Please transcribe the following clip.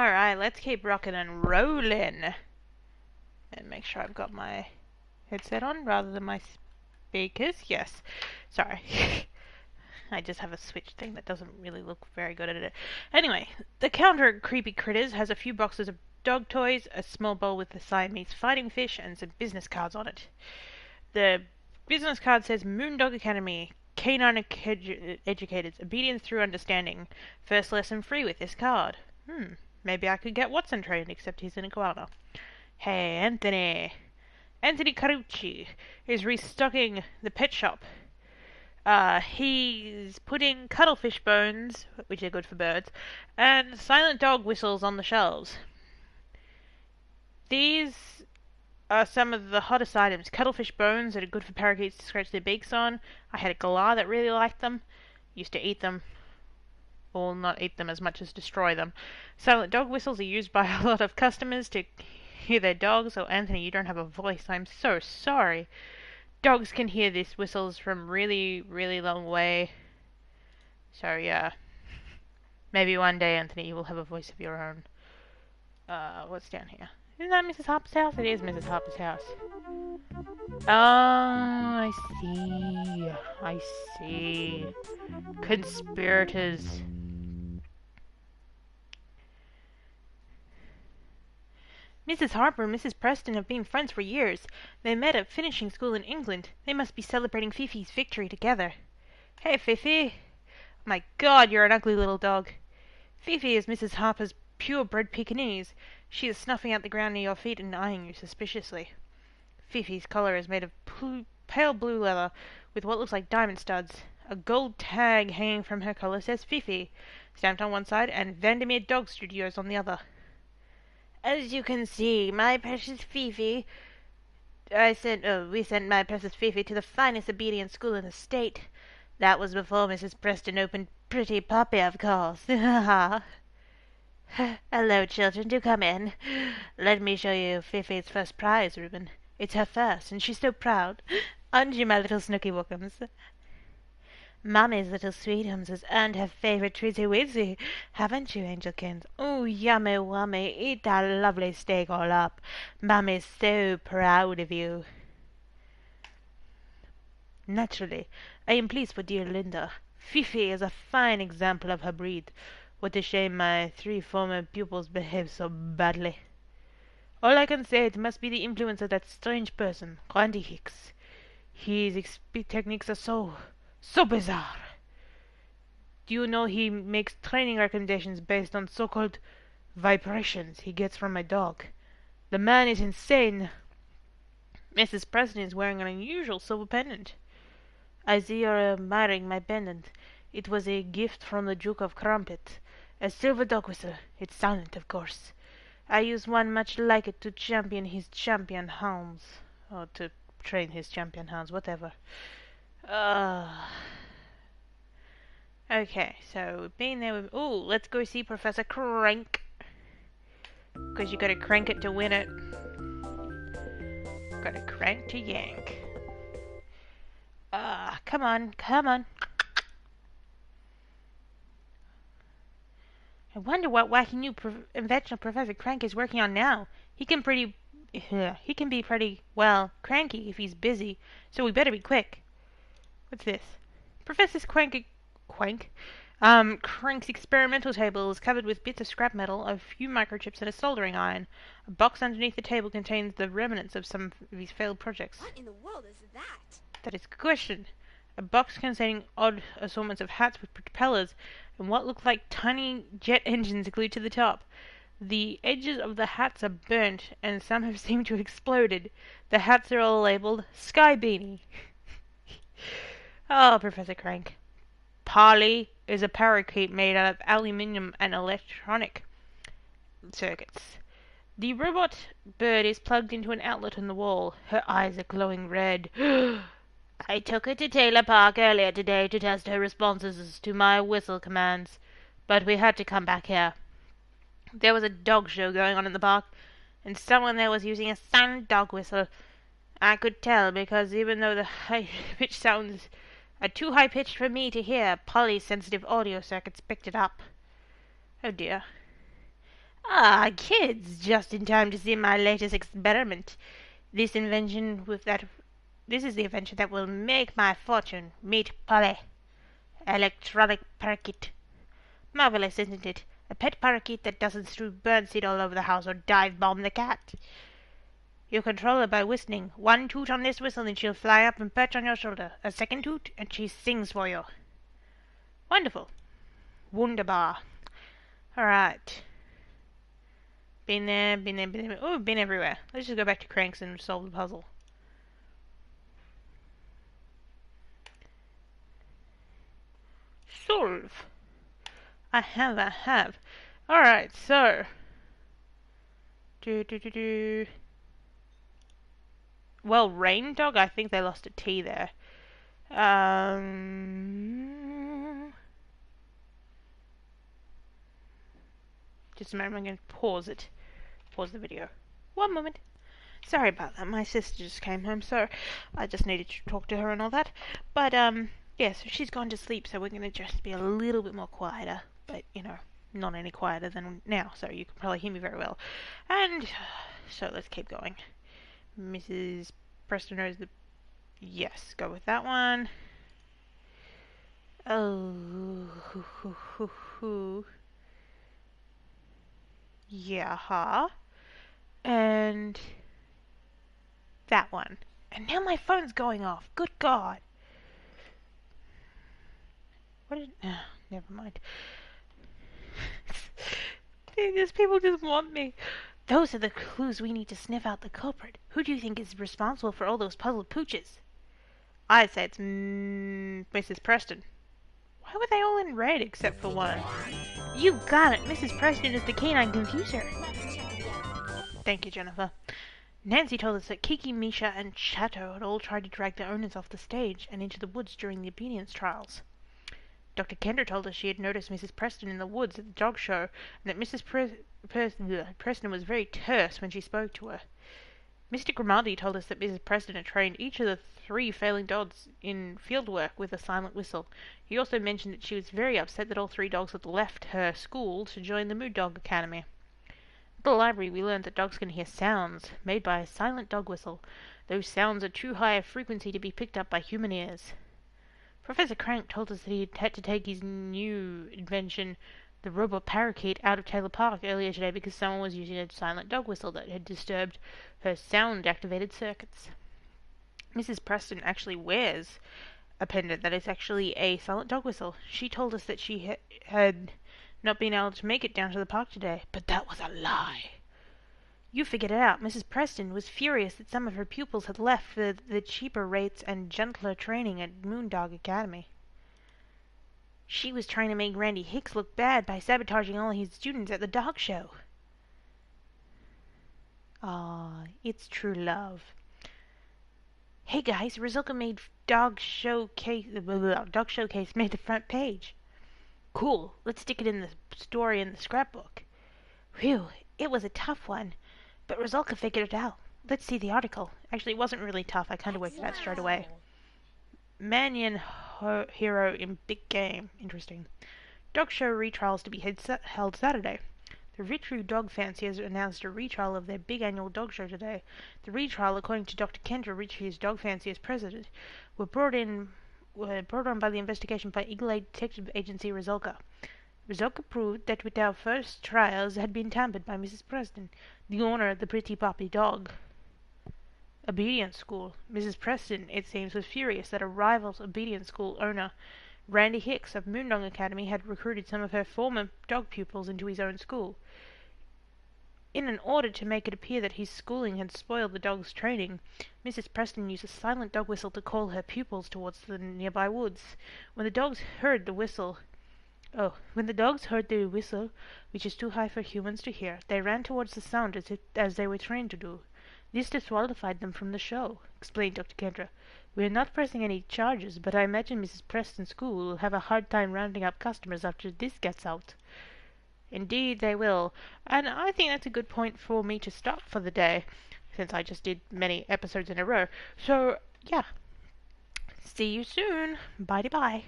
Alright, let's keep rocking and rolling. And make sure I've got my headset on rather than my speakers. Yes. Sorry. I just have a switch thing that doesn't really look very good at it. Anyway, the counter at Creepy Critters has a few boxes of dog toys, a small bowl with the Siamese fighting fish, and some business cards on it. The business card says Moondog Academy, Canine Educators, Obedience Through Understanding. First lesson free with this card. Maybe I could get Watson trained, except he's an iguana. Hey, Anthony. Anthony Carucci is restocking the pet shop. He's putting cuttlefish bones, which are good for birds, and silent dog whistles on the shelves. These are some of the hottest items. Cuttlefish bones that are good for parakeets to scratch their beaks on. I had a galah that really liked them. Used to eat them. Or not eat them as much as destroy them. Silent dog whistles are used by a lot of customers to hear their dogs. Oh, Anthony, you don't have a voice. I'm so sorry. Dogs can hear these whistles from really, really long way. So, yeah. Maybe one day, Anthony, you will have a voice of your own. What's down here? Isn't that Mrs. Harper's house? It is Mrs. Harper's house. Oh, I see. I see. Conspirators. Mrs. Harper and Mrs. Preston have been friends for years. They met at finishing school in England. They must be celebrating Fifi's victory together. Hey, Fifi. My God, you're an ugly little dog. Fifi is Mrs. Harper's purebred Pekingese. She is snuffing out the ground near your feet and eyeing you suspiciously. Fifi's collar is made of pale blue leather with what looks like diamond studs. A gold tag hanging from her collar says Fifi, stamped on one side, and Vandermeer Dog Studios on the other. As you can see, my precious Fifi... we sent my precious Fifi to the finest obedience school in the state. That was before Mrs. Preston opened Pretty Puppy, of course. Hello, children, do come in. Let me show you Fifi's first prize, Reuben. It's her first, and she's so proud. Aren't you, my little Snooky Wookums? Mummy's little Sweetums has earned her favorite Trizzy Wizzy, haven't you, Angelkins? Oh, yummy wummy, eat that lovely steak all up. Mummy's so proud of you. Naturally, I am pleased for dear Linda. Fifi is a fine example of her breed. What a shame my 3 former pupils behaved so badly. All I can say, it must be the influence of that strange person, Randy Hicks. His techniques are so bizarre. Do you know he makes training recommendations based on so-called vibrations he gets from my dog? The man is insane. Mrs. Preston is wearing an unusual silver pendant. I see you're admiring my pendant. It was a gift from the Duke of Crumpet. A silver dog whistle. It's silent, of course. I use one much like it to champion his champion hounds. Or to train his champion hounds, whatever. Okay, so we've been there with... Ooh, let's go see Professor Crank. Because you gotta crank it to win it. Gotta crank to yank. Come on, come on. I wonder what wacky new invention Professor Crank is working on now. He can be pretty, well, cranky if he's busy, so we better be quick. What's this? Professor Crank's experimental table is covered with bits of scrap metal, a few microchips, and a soldering iron. A box underneath the table contains the remnants of some of his failed projects. What in the world is that? That is a good question. A box containing odd assortments of hats with propellers and what look like tiny jet engines glued to the top. The edges of the hats are burnt, and some have seemed to have exploded. The hats are all labelled Sky Beanie. Oh, Professor Crank. Polly is a parakeet made out of aluminium and electronic circuits. The robot bird is plugged into an outlet on the wall. Her eyes are glowing red. I took her to Taylor Park earlier today to test her responses to my whistle commands, but we had to come back here. There was a dog show going on in the park, and someone there was using a silent dog whistle. I could tell because even though the high-pitched sounds are too high-pitched for me to hear, Polly's sensitive audio circuits picked it up. Oh dear. Ah, kids, just in time to see my latest experiment. This invention with that... This is the invention that will make my fortune. Meet Polly. Electronic parakeet. Marvelous, isn't it? A pet parakeet that doesn't strew birdseed all over the house or dive bomb the cat. You control her by whistling. One toot on this whistle and she'll fly up and perch on your shoulder. A second toot and she sings for you. Wonderful. Wunderbar. Alright. Been there, been there, been there. Oh, been everywhere. Let's just go back to Cranks and solve the puzzle. Solve. I have. Alright, so. Well, Rain Dog, I think they lost a T there. Just a moment, I'm going to pause it. Pause the video. One moment. Sorry about that, my sister just came home, so I just needed to talk to her and all that. But, yeah, so she's gone to sleep, so we're going to just be a little bit more quieter. But, you know, not any quieter than now, so you can probably hear me very well. And, so let's keep going. Mrs. Preston knows the... Yes, go with that one. Oh, yeah, and that one. And now my phone's going off. Good God. What did... Oh, never mind. These people just want me. Those are the clues we need to sniff out the culprit. Who do you think is responsible for all those puzzled pooches? I'd say it's Mrs. Preston. Why were they all in red except for one? You got it! Mrs. Preston is the canine confuser. Thank you, Jennifer. Nancy told us that Kiki, Misha, and Chato had all tried to drag their owners off the stage and into the woods during the obedience trials. Dr. Kendra told us she had noticed Mrs. Preston in the woods at the dog show, and that Mrs. Preston was very terse when she spoke to her. Mr. Grimaldi told us that Mrs. Preston had trained each of the 3 failing dogs in field work with a silent whistle. He also mentioned that she was very upset that all 3 dogs had left her school to join the Mood Dog Academy. At the library we learned that dogs can hear sounds made by a silent dog whistle. Those sounds are too high a frequency to be picked up by human ears. Professor Crank told us that he had to take his new invention, the robot parakeet, out of Taylor Park earlier today because someone was using a silent dog whistle that had disturbed her sound-activated circuits. Mrs. Preston actually wears a pendant that is actually a silent dog whistle. She told us that she had not been able to make it down to the park today, but that was a lie. You figured it out. Mrs. Preston was furious that some of her pupils had left for the cheaper rates and gentler training at Moondog Academy. She was trying to make Randy Hicks look bad by sabotaging all his students at the dog show. Ah, it's true love. Hey guys, Rizulka made Dog Showcase made the front page. Cool, let's stick it in the story in the scrapbook. Whew, it was a tough one, but Rizulka figured it out. Let's see the article. Actually, it wasn't really tough. I kind of worked it out straight away. Mannion hero in big game. Interesting. Dog show retrials to be held Saturday. The Ritru dog fanciers announced a retrial of their big annual dog show today. The retrial, according to Dr. Kendra, Ritru's dog fanciers president, were brought on by the investigation by Eagle Eye Detective Agency Rizulka. Rizulka proved that with our first trials had been tampered by Mrs. Preston, the owner of the pretty puppy dog. Obedience School. Mrs. Preston, it seems, was furious that a rival obedience school owner, Randy Hicks of Moondog Academy, had recruited some of her former dog pupils into his own school. In an order to make it appear that his schooling had spoiled the dog's training, Mrs. Preston used a silent dog whistle to call her pupils towards the nearby woods. When the dogs heard the whistle, which is too high for humans to hear, they ran towards the sound as they were trained to do. This disqualified them from the show, explained Dr. Kendra. We are not pressing any charges, but I imagine Mrs. Preston's school will have a hard time rounding up customers after this gets out. Indeed they will, and I think that's a good point for me to stop for the day, since I just did many episodes in a row. So, yeah. See you soon. Bye-bye.